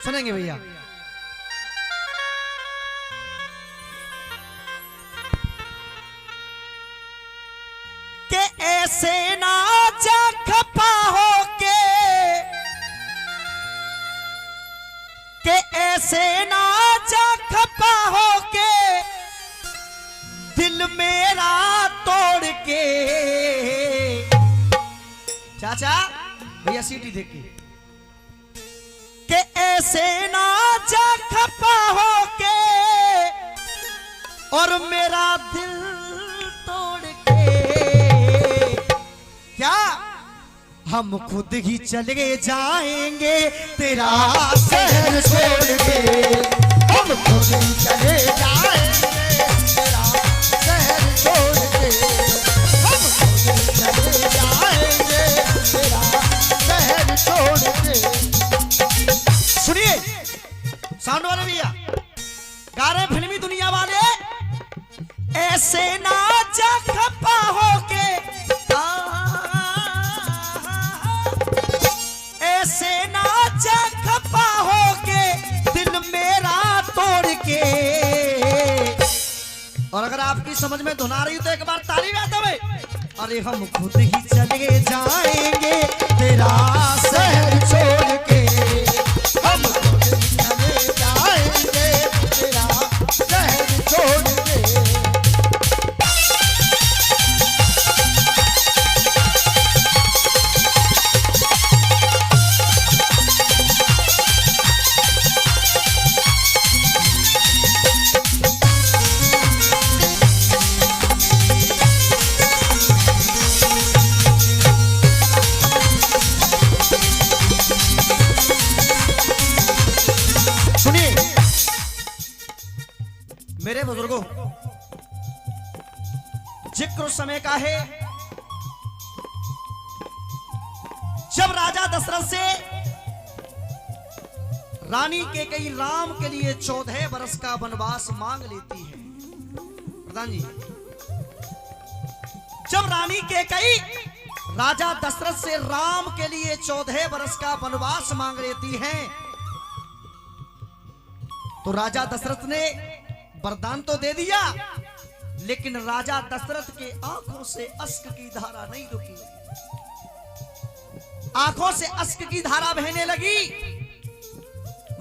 सुनेंगे भैया। के ऐसे ना जा खपा हो के ऐसे ना जा खपा हो के दिल मेरा तोड़ के। चाचा भैया सीटी देखिए। के ऐसे ना जा खपा हो के और मेरा दिल तोड़ के। क्या हम खुद ही चले जाएंगे तेरा शहर छोड़ के। हम खुद ही चले जाएंगे तेरा शहर छोड़ के। हम खुद ही चले जाएंगे तेरा शहर छोड़ के। सुनिए साउंड वाले भैया गा रहे फिल्मी दुनिया वाले। ऐसे ना जा खपा हो के ऐसे ना जा खपा हो के दिल मेरा तोड़ के। और अगर आपकी समझ में धुन आ रही हो तो एक बार ताली बजा दे। अरे हम खुद ही चले जाएंगे तेरा शहर छोड़ के। हम खुद ही चले जाएंगे तेरा शहर छोड़ के। सुनिए मेरे बुजुर्गों, जिक्र उस समय का है जब राजा दशरथ से रानी कैकेयी राम के लिए 14 वर्ष का वनवास मांग लेती है। प्रधान जी, जब रानी कैकेयी राजा दशरथ से राम के लिए 14 वर्ष का वनवास मांग लेती हैं, तो राजा दशरथ ने वरदान तो दे दिया, लेकिन राजा दशरथ के आंखों से अश्क की धारा नहीं रुकी। आंखों से अश्क की धारा बहने लगी।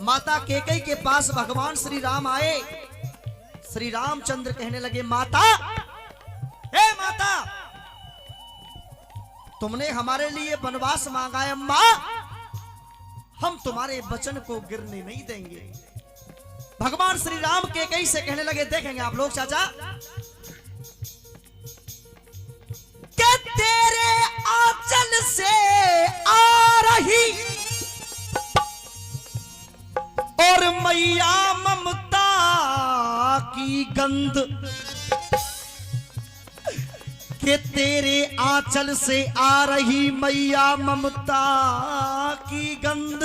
माता कैकेयी के पास भगवान श्री राम आए। श्री रामचंद्र कहने लगे, माता, हे माता, तुमने हमारे लिए वनवास मांगा है। मां, हम तुम्हारे वचन को गिरने नहीं देंगे। भगवान श्री राम कैकेयी से कहने लगे, देखेंगे आप लोग चाचा, के तेरे आंचल से आ रही और मैया ममता की गंध। के तेरे आंचल से आ रही मैया ममता की गंध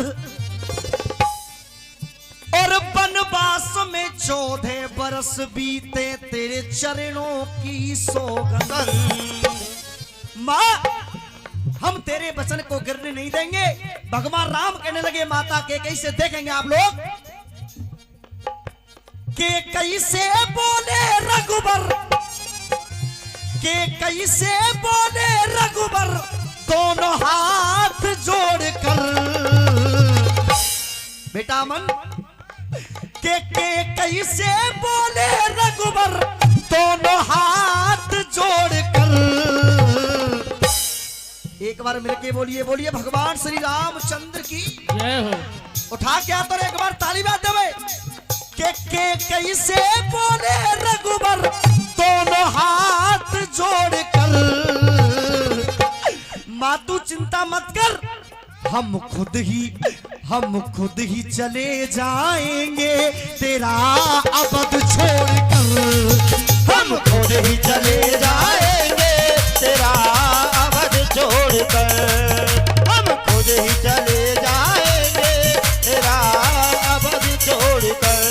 और वनवास में 14 बरस बीते तेरे चरणों की सौगंध। मां, हम तेरे वचन को गिरने नहीं देंगे। भगवान राम कहने लगे माता कैकेयी से, देखेंगे आप लोग, कैकेयी से बोले रघुबर, कैकेयी से बोले रघुबर दोनों हाथ जोड़कर। बेटा मन, के कैसे बोले रघुबर दोनों हाथ जोड़कर। एक बार मिलके बोलिए, बोलिए भगवान श्री रामचंद्र की जय हो। उठा के तो एक बार ताली बजा देवे। के कैसे बोले रघुबर दोनों हाथ जोड़कर। माँ तू चिंता मत कर, हम खुद ही चले जाएंगे तेरा अवध छोड़कर। हम खुद ही चले जाएंगे तेरा अवध छोड़कर। हम खुद ही चले जाएंगे तेरा अवध छोड़कर।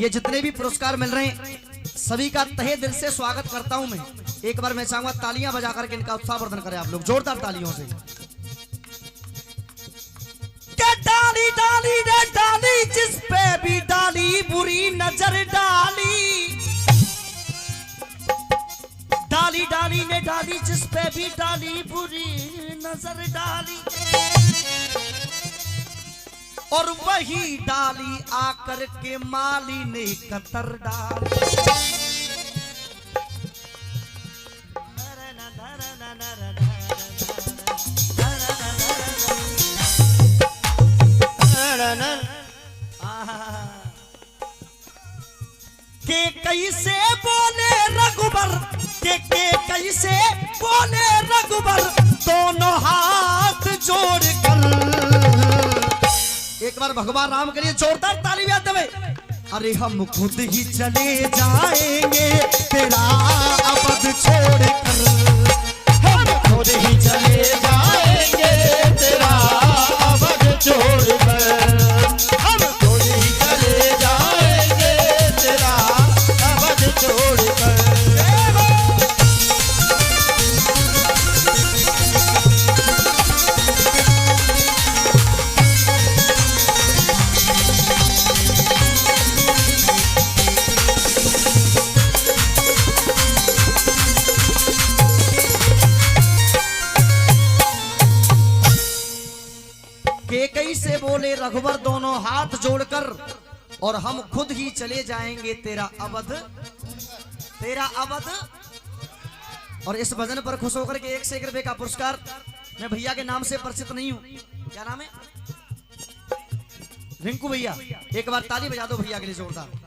ये जितने भी पुरस्कार मिल रहे हैं सभी का तहे दिल से स्वागत करता हूं मैं। एक बार मैं चाहूंगा तालियां बजा करके इनका उत्साहवर्धन करें आप लोग जोरदार तालियों से। डाली डाली ने डाली जिस पे भी डाली बुरी नजर डाली, डाली डाली ने डाली जिस पे भी डाली बुरी नजर डाली, और वही डाली आकर के माली ने कतर डाली। के कैसे बोले रघुबर, के कैसे बोले रघुबर दोनों हाथ जोड़कर। एक बार भगवान राम के लिए जोरदार ताली बजा देवे। अरे हम खुद ही चले जाएंगे तेरा अवध छोड़कर, हम खुद ही चले जाएंगे तेरा अवध छोड़कर, हम खुद ही चले जाएंगे तेरा अवध छोड़कर। केकई से बोले रघुवर दोनों हाथ जोड़कर, और हम खुद ही चले जाएंगे तेरा अवध, तेरा अवध। और इस भजन पर खुश होकर के 1 रुपए का पुरस्कार, मैं भैया के नाम से परिचित नहीं हूं, क्या नाम है? रिंकू भैया। एक बार ताली बजा दो भैया के लिए जोरदार।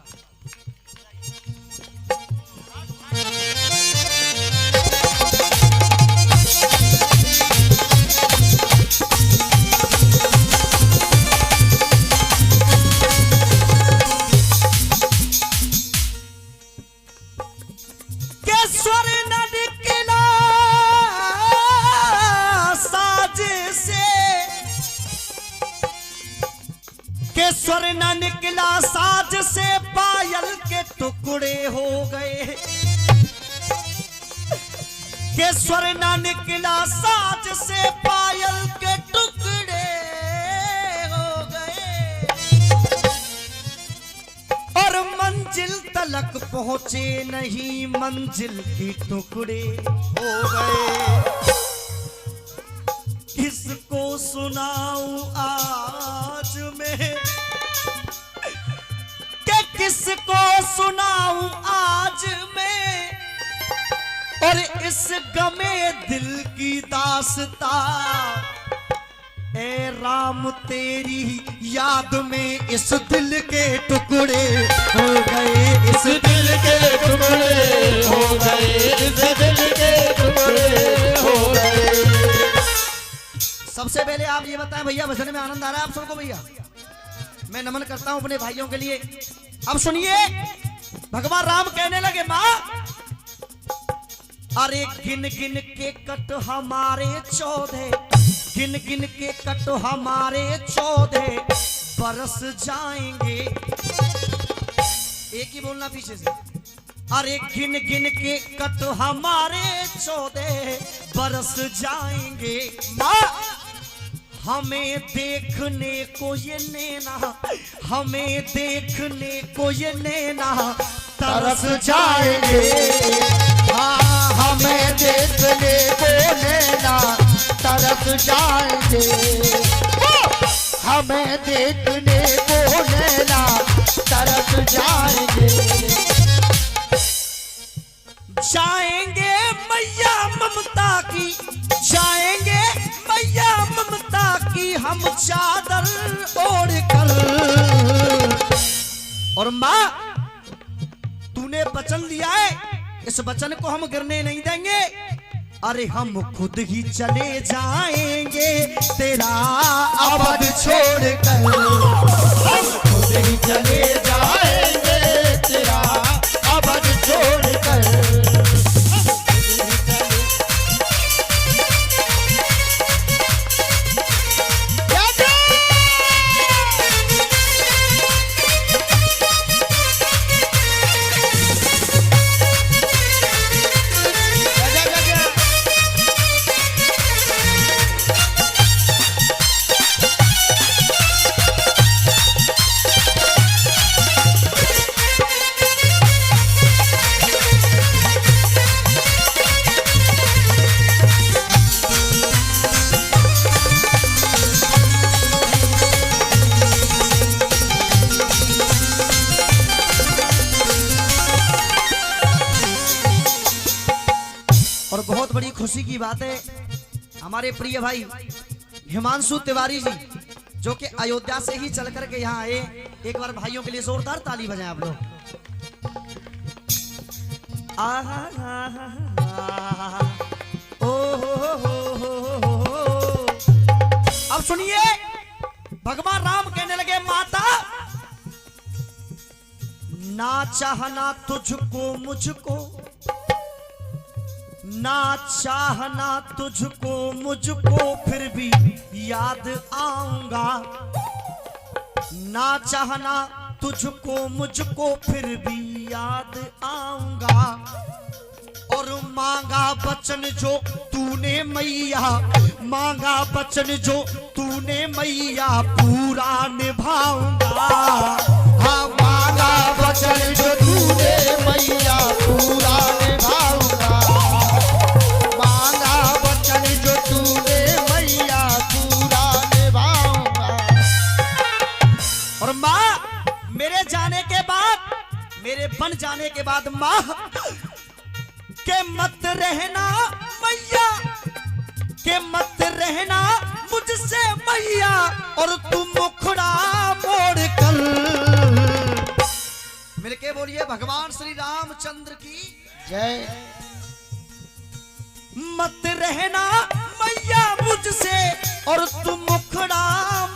केश्वर न निकला साज से पायल के टुकड़े हो गए, केश्वर न निकला साज से पायल के टुकड़े हो गए, और मंजिल तलक पहुंचे नहीं मंजिल के टुकड़े हो गए। किसको सुनाऊं आज मैं, कि किसको सुनाऊं आज मैं, और इस गमे दिल की दास्तां। ए राम तेरी याद में इस दिल के टुकड़े हो गए, इस दिल के टुकड़े हो गए, इस दिल के टुकड़े हो गए। सबसे पहले आप ये बताएं भैया, भजन में आनंद आ रहा है आप सबको? भैया मैं नमन करता हूं अपने भाइयों के लिए। अब सुनिए, भगवान राम कहने लगे मां, अरे गिन गिन के कट हमारे 14, गिन गिन के कट हमारे 14 बरस जाएंगे। एक ही बोलना पीछे से। अरे गिन गिन के कट हमारे 14 बरस जाएंगे। मां हमें देखने को ये नैना, हमें देखने को ये नैना तरस जाएंगे। हाँ हमें देखने को नैना तरस जाएंगे, हमें देखने को नैना तरस जाएंगे। जाएंगे मैया ममता की, जाएंगे मैया ममता की हम चादर ओढ़ कर। और मां तूने वचन दिया है, इस वचन को हम गिरने नहीं देंगे। अरे हम खुद ही चले जाएंगे तेरा अवध छोड़कर, हम खुद ही चले जाएंगे तेरा अवध छोड़कर। खुशी की बात है, हमारे प्रिय भाई हिमांशु तिवारी जी जो कि अयोध्या से ही चल करके यहाँ आए। एक बार भाइयों के लिए जोरदार ताली बजाएं आप लोग। अब सुनिए, भगवान राम कहने लगे माता, ना चाहना तुझको मुझको, ना चाहना तुझको मुझको फिर भी याद आऊंगा, ना चाहना तुझको मुझको फिर भी याद आऊंगा, और मांगा वचन जो तूने मैया, मांगा वचन जो तूने मैया पूरा निभाऊंगा। हाँ मांगा वचन जो तूने मैया पूरा निभाऊंगा, मांगा वचन जो तूने मैया पूरा निभाऊंगा। और माँ मेरे जाने के बाद, मेरे बन जाने के बाद माँ के मत रहना मैया, के मत रहना मुझसे मैया, और तुम मुखड़ा मोड़ कर। मिलके बोलिए भगवान श्री रामचंद्र की जय। मत रहना मैया मुझसे, और तुम मुखड़ा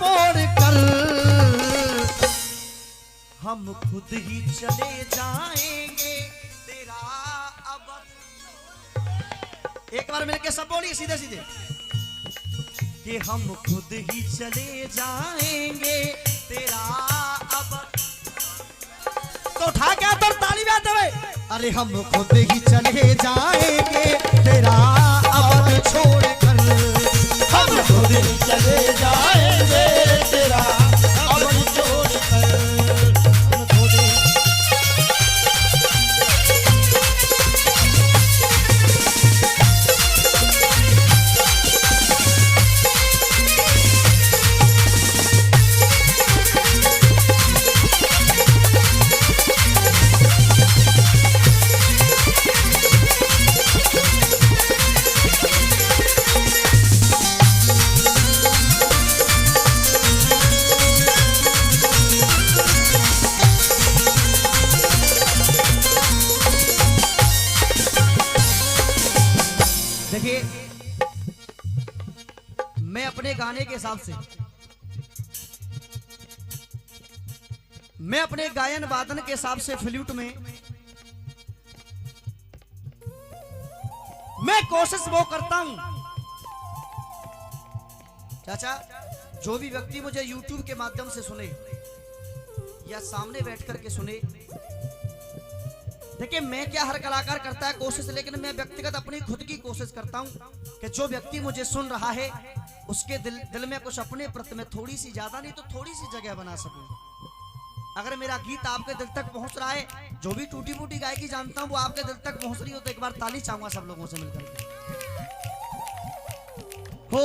मोड़ कर, हम खुद ही चले जाएंगे तेरा अब। एक बार मिलके सब बोलिए सीधे सीधे कि हम खुद ही चले जाएंगे तेरा अब। तो उठा के तो ताली बजाते हुए, अरे हम खुद ही चले जाएंगे तेरा अब छोड़ कर, हम खुद ही चले जाएंगे तेरा अब छोड़ कर। हम खुद ही देखिए, मैं अपने गाने के हिसाब से, मैं अपने गायन वादन के हिसाब से फ्लूट में मैं कोशिश वो करता हूं। चाचा, जो भी व्यक्ति मुझे YouTube के माध्यम से सुने या सामने बैठ करके सुने, देखिए मैं क्या, हर कलाकार करता है कोशिश, लेकिन मैं व्यक्तिगत अपनी खुद की कोशिश करता हूं कि जो व्यक्ति मुझे सुन रहा है उसके दिल में कुछ अपने प्रति में थोड़ी सी, ज्यादा नहीं तो थोड़ी सी जगह बना सकूं। अगर मेरा गीत आपके दिल तक पहुंच रहा है, जो भी टूटी फूटी गायकी जानता हूं वो आपके दिल तक पहुंच रही हो, तो एक बार ताली चाहूंगा सब लोगों से मिलकर के। हो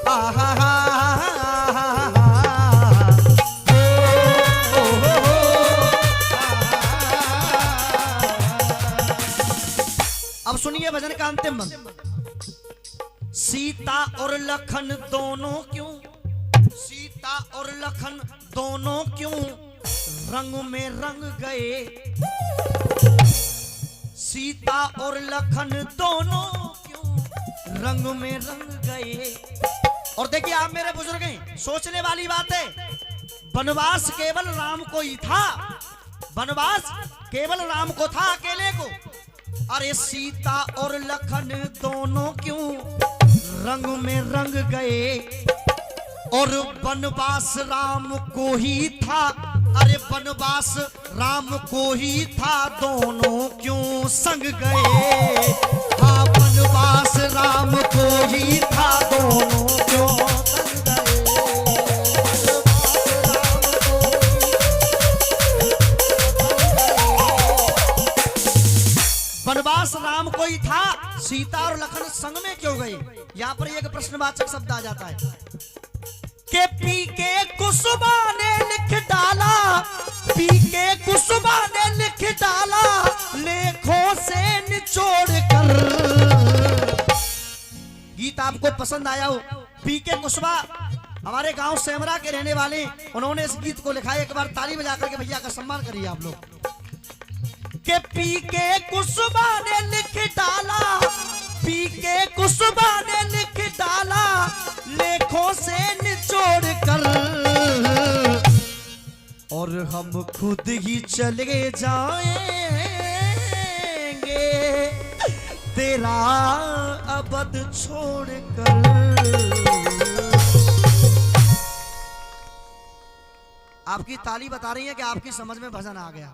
आहा हा। अब सुनिए भजन का अंतिम मंत्र। सीता और लखन दोनों क्यों, सीता और लखन दोनों क्यों रंग में रंग गए, सीता और लखन दोनों क्यों रंग में रंग गए। और देखिए आप मेरे बुजुर्ग हैं, सोचने वाली बात है, वनवास केवल राम को ही था, वनवास केवल राम को था अकेले को। अरे सीता और लखन दोनों क्यों रंग में रंग गए, और वनवास राम को ही था, अरे वनवास राम को ही था, दोनों क्यों संग गए। हाँ वनवास राम को ही था, दोनों क्यों संग गए। वनवास राम को ही था, सीता और लखन संग में क्यों गए। यहाँ पर एक प्रश्नवाचक शब्द आ जाता है कि पी के कुसुमा ने लिख डाला, पी के कुसुमा ने लिख डाला, लेख लेखों से निचोड़ कर। गीत आपको पसंद आया हो, पीके कुशवाहा हमारे गांव सेमरा के रहने वाले, उन्होंने इस गीत को लिखा है। एक बार ताली बजा करके भैया का सम्मान करिए आप लोग। के पीके कुशवाहा ने लिख डाला, पीके कुशवाहा ने लिख डाला, लेखों से निचोड़ कर, और हम खुद ही चले जाएंगे तेरा अबद छोड़ कर। आपकी ताली बता रही है कि आपकी समझ में भजन आ गया।